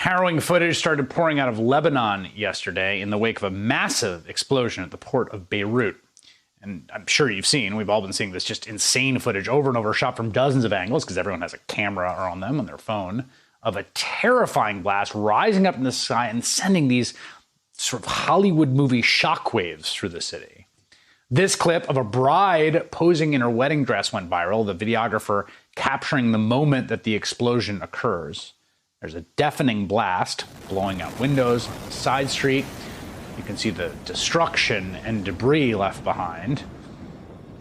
Harrowing footage started pouring out of Lebanon yesterday in the wake of a massive explosion at the port of Beirut. And I'm sure you've seen, we've all been seeing this just insane footage over and over, shot from dozens of angles, because everyone has a camera on them on their phone, of a terrifying blast rising up in the sky and sending these sort of Hollywood movie shockwaves through the city. This clip of a bride posing in her wedding dress went viral, the videographer capturing the moment that the explosion occurs. There's a deafening blast blowing out windows on the side street. You can see the destruction and debris left behind.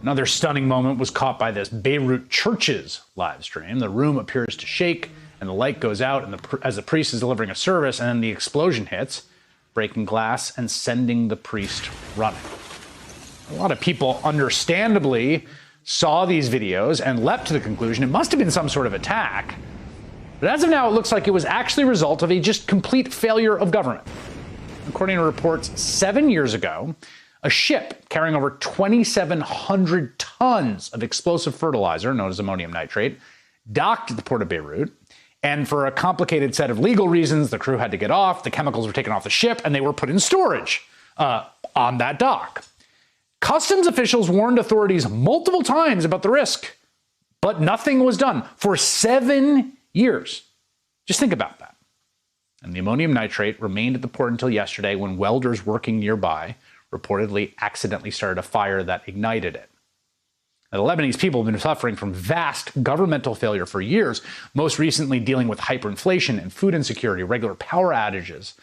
Another stunning moment was caught by this Beirut church's live stream. The room appears to shake and the light goes out as the priest is delivering a service, and then the explosion hits, breaking glass and sending the priest running. A lot of people understandably saw these videos and leapt to the conclusion it must have been some sort of attack. But as of now, it looks like it was actually a result of a just complete failure of government. According to reports, 7 years ago, a ship carrying over 2,700 tons of explosive fertilizer, known as ammonium nitrate, docked at the port of Beirut. And for a complicated set of legal reasons, the crew had to get off, the chemicals were taken off the ship, and they were put in storage on that dock. Customs officials warned authorities multiple times about the risk, but nothing was done for 7 years. Just think about that. And the ammonium nitrate remained at the port until yesterday, when welders working nearby reportedly accidentally started a fire that ignited it. Now, the Lebanese people have been suffering from vast governmental failure for years, most recently dealing with hyperinflation and food insecurity, regular power outages,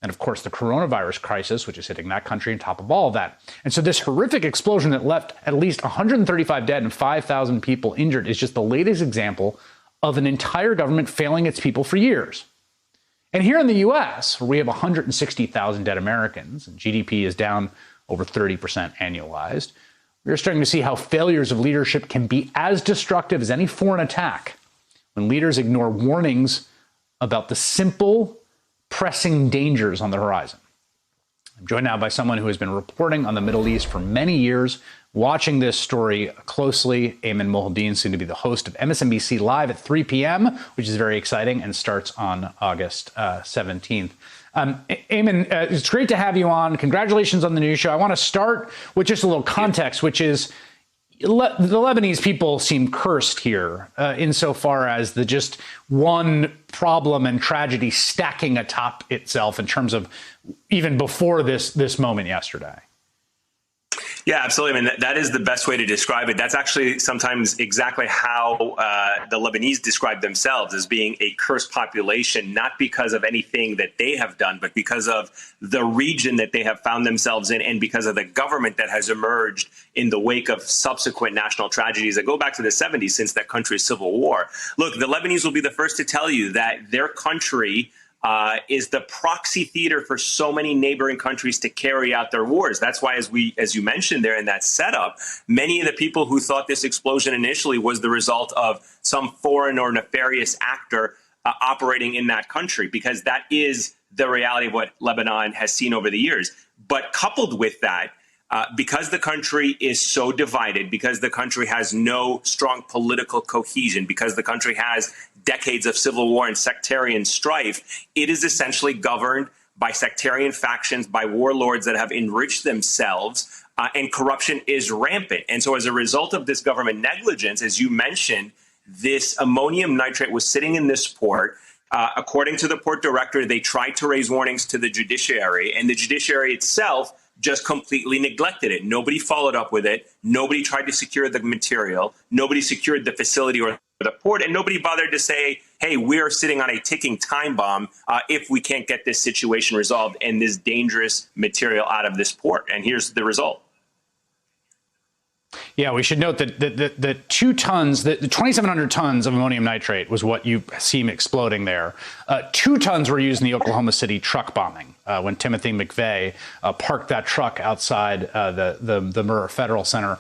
and of course the coronavirus crisis, which is hitting that country on top of all of that. And so this horrific explosion that left at least 135 dead and 5,000 people injured is just the latest example of an entire government failing its people for years. And here in the US, where we have 160,000 dead Americans and GDP is down over 30% annualized, we're starting to see how failures of leadership can be as destructive as any foreign attack when leaders ignore warnings about the simple, pressing dangers on the horizon. I'm joined now by someone who has been reporting on the Middle East for many years, watching this story closely. Ayman Mohyeldin, soon to be the host of MSNBC Live at 3 p.m., which is very exciting and starts on August 17th. Ayman, it's great to have you on. Congratulations on the new show. I want to start with just a little context, which is the Lebanese people seem cursed here insofar as the just one problem and tragedy stacking atop itself in terms of even before this moment yesterday. Yeah, absolutely. I mean, that is the best way to describe it. That's actually sometimes exactly how the Lebanese describe themselves, as being a cursed population, not because of anything that they have done, but because of the region that they have found themselves in, and because of the government that has emerged in the wake of subsequent national tragedies that go back to the 70s, since that country's civil war. Look, the Lebanese will be the first to tell you that their country is the proxy theater for so many neighboring countries to carry out their wars. That's why, as you mentioned there in that setup, many of the people who thought this explosion initially was the result of some foreign or nefarious actor operating in that country, because that is the reality of what Lebanon has seen over the years. But coupled with that, because the country is so divided, because the country has no strong political cohesion, because the country has decades of civil war and sectarian strife, it is essentially governed by sectarian factions, by warlords that have enriched themselves, and corruption is rampant. And so as a result of this government negligence, as you mentioned, this ammonium nitrate was sitting in this port. According to the port director, they tried to raise warnings to the judiciary, and the judiciary itself just completely neglected it. Nobody followed up with it. Nobody tried to secure the material. Nobody secured the facility or the port, and nobody bothered to say, hey, we're sitting on a ticking time bomb if we can't get this situation resolved and this dangerous material out of this port. And here's the result. Yeah, we should note that the 2 tons, the 2,700 tons of ammonium nitrate was what you see exploding there. 2 tons were used in the Oklahoma City truck bombing when Timothy McVeigh parked that truck outside the Murrah Federal Center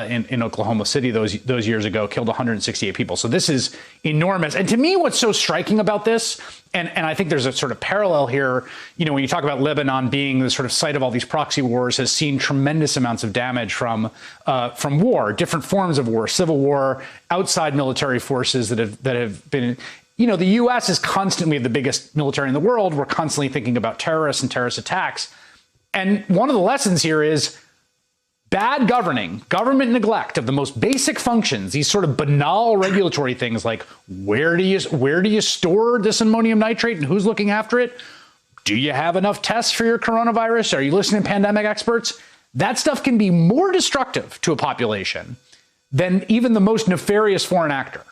in Oklahoma City those years ago, killed 168 people. So this is enormous. And to me, what's so striking about this, and I think there's a sort of parallel here, you know, when you talk about Lebanon being the sort of site of all these proxy wars, has seen tremendous amounts of damage from war, different forms of war, civil war, outside military forces that have been. the U.S. is constantly the biggest military in the world. We're constantly thinking about terrorists and terrorist attacks. And one of the lessons here is bad governing, government neglect of the most basic functions, these sort of banal regulatory things like where do you store this ammonium nitrate and who's looking after it? Do you have enough tests for your coronavirus? Are you listening to pandemic experts? That stuff can be more destructive to a population than even the most nefarious foreign actor.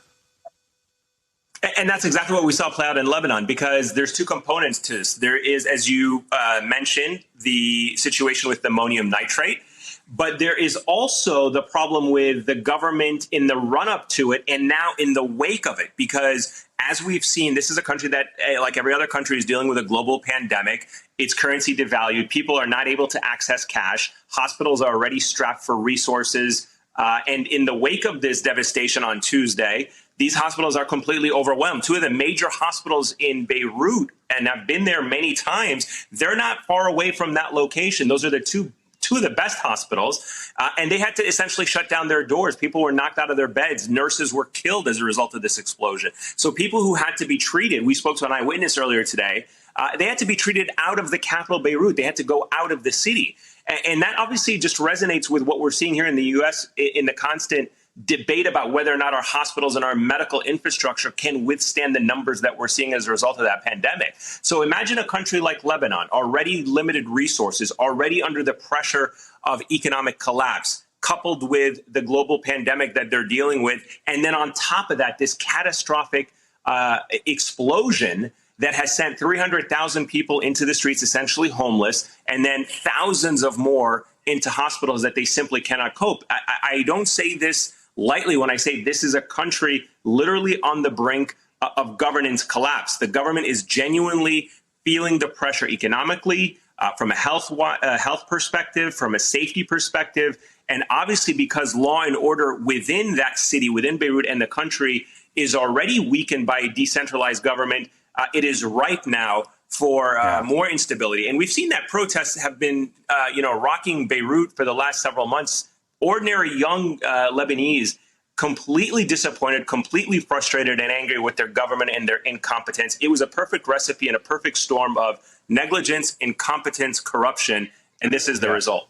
And that's exactly what we saw play out in Lebanon, because there's two components to this. There is, as you mentioned, the situation with the ammonium nitrate, but there is also the problem with the government in the run-up to it and now in the wake of it, because as we've seen, this is a country that, like every other country, is dealing with a global pandemic. Its currency devalued. People are not able to access cash. Hospitals are already strapped for resources. And in the wake of this devastation on Tuesday, these hospitals are completely overwhelmed. Two of the major hospitals in Beirut, and I've been there many times, they're not far away from that location. Those are the two of the best hospitals, and they had to essentially shut down their doors. People were knocked out of their beds. Nurses were killed as a result of this explosion. So people who had to be treated, we spoke to an eyewitness earlier today, they had to be treated out of the capital, Beirut. They had to go out of the city. And that obviously just resonates with what we're seeing here in the U.S. in the constant debate about whether or not our hospitals and our medical infrastructure can withstand the numbers that we're seeing as a result of that pandemic. So imagine a country like Lebanon, already limited resources, already under the pressure of economic collapse, coupled with the global pandemic that they're dealing with. And then on top of that, this catastrophic explosion that has sent 300,000 people into the streets, essentially homeless, and then thousands of more into hospitals that they simply cannot cope. I don't say this lightly when I say this is a country literally on the brink of governance collapse. The government is genuinely feeling the pressure economically, from a health perspective, from a safety perspective, and obviously because law and order within that city, within Beirut and the country, is already weakened by a decentralized government. It is ripe now for more instability. And we've seen that protests have been, rocking Beirut for the last several months. Ordinary young Lebanese completely disappointed, completely frustrated and angry with their government and their incompetence. It was a perfect recipe and a perfect storm of negligence, incompetence, corruption, and this is the result.